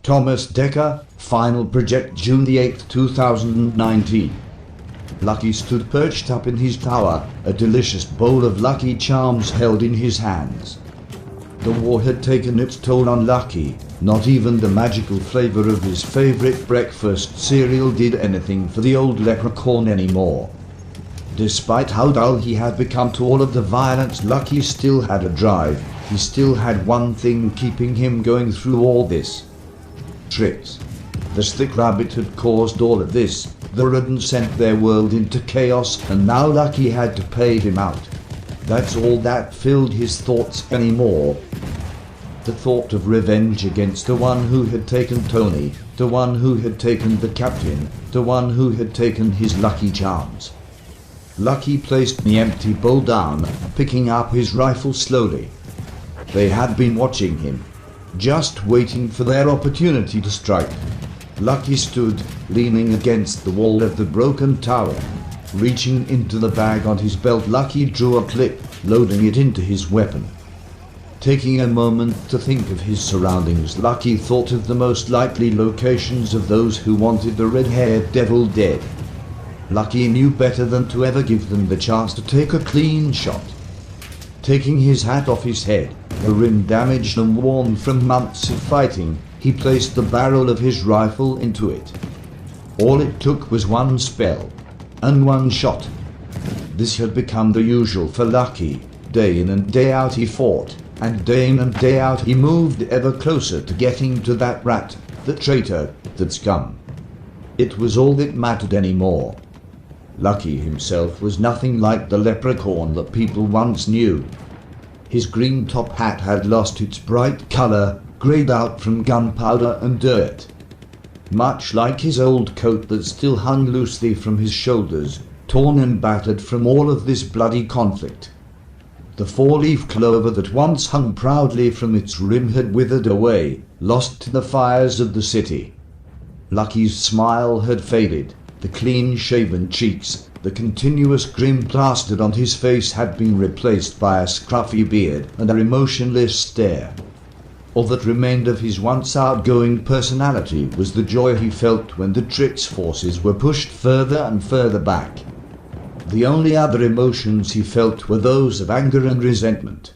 Thomas Decker, final project June the 8th, 2019. Lucky stood perched up in his tower, a delicious bowl of Lucky Charms held in his hands. The war had taken its toll on Lucky. Not even the magical flavor of his favorite breakfast cereal did anything for the old leprechaun anymore. Despite how dull he had become to all of the violence, Lucky still had a drive. He still had one thing keeping him going through all this. Tricks. The stick rabbit had caused all of this. The rodent sent their world into chaos, and now Lucky had to pay him out. That's all that filled his thoughts anymore. The thought of revenge against the one who had taken Tony, the one who had taken the captain, the one who had taken his Lucky Charms. Lucky placed the empty bowl down, picking up his rifle slowly. They had been watching him, just waiting for their opportunity to strike. Lucky stood, leaning against the wall of the broken tower. Reaching into the bag on his belt, Lucky drew a clip, loading it into his weapon. Taking a moment to think of his surroundings, Lucky thought of the most likely locations of those who wanted the red-haired devil dead. Lucky knew better than to ever give them the chance to take a clean shot. Taking his hat off his head, the rim damaged and worn from months of fighting, he placed the barrel of his rifle into it. All it took was one spell, and one shot. This had become the usual for Lucky. Day in and day out he fought, and day in and day out he moved ever closer to getting to that rat, the traitor, that scum. It was all that mattered anymore. Lucky himself was nothing like the leprechaun that people once knew. His green top hat had lost its bright color, grayed out from gunpowder and dirt. Much like his old coat that still hung loosely from his shoulders, torn and battered from all of this bloody conflict. The four-leaf clover that once hung proudly from its rim had withered away, lost to the fires of the city. Lucky's smile had faded. The clean-shaven cheeks, the continuous grin plastered on his face had been replaced by a scruffy beard and a emotionless stare. All that remained of his once outgoing personality was the joy he felt when the Trick's forces were pushed further and further back. The only other emotions he felt were those of anger and resentment.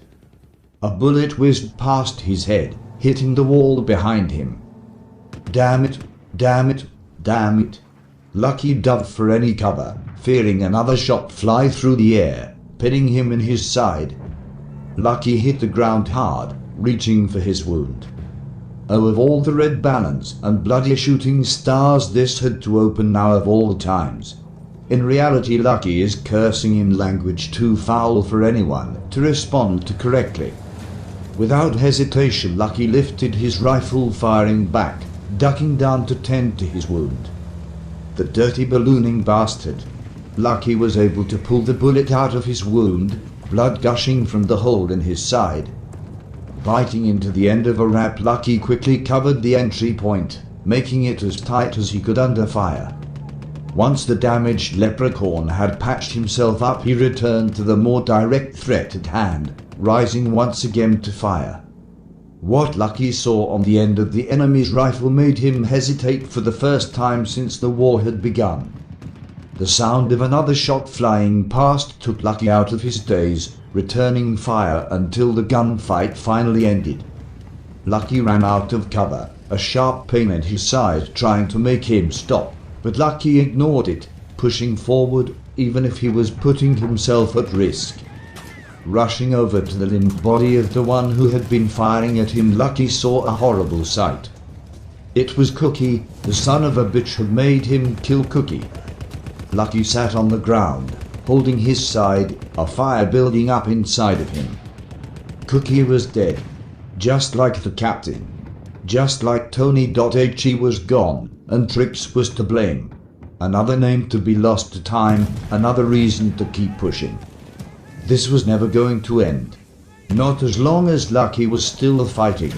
A bullet whizzed past his head, hitting the wall behind him. Damn it, damn it, damn it. Lucky dove for any cover, fearing another shot fly through the air, pinning him in his side. Lucky hit the ground hard, reaching for his wound. Oh, of all the red banners and bloody shooting stars this had to open now of all times. In reality, Lucky is cursing in language too foul for anyone to respond to correctly. Without hesitation, Lucky lifted his rifle, firing back, ducking down to tend to his wound. The dirty ballooning bastard. Lucky was able to pull the bullet out of his wound, blood gushing from the hole in his side. Biting into the end of a wrap, Lucky quickly covered the entry point, making it as tight as he could under fire. Once the damaged leprechaun had patched himself up, he returned to the more direct threat at hand, rising once again to fire. What Lucky saw on the end of the enemy's rifle made him hesitate for the first time since the war had begun. The sound of another shot flying past took Lucky out of his daze, returning fire until the gunfight finally ended. Lucky ran out of cover, a sharp pain in his side trying to make him stop, but Lucky ignored it, pushing forward even if he was putting himself at risk. Rushing over to the limp body of the one who had been firing at him, Lucky saw a horrible sight. It was Cookie. The son of a bitch had made him kill Cookie. Lucky sat on the ground, holding his side, a fire building up inside of him. Cookie was dead, just like the captain. Just like Tony. He was gone, and Trix was to blame. Another name to be lost to time, another reason to keep pushing. This was never going to end. Not as long as Lucky was still fighting.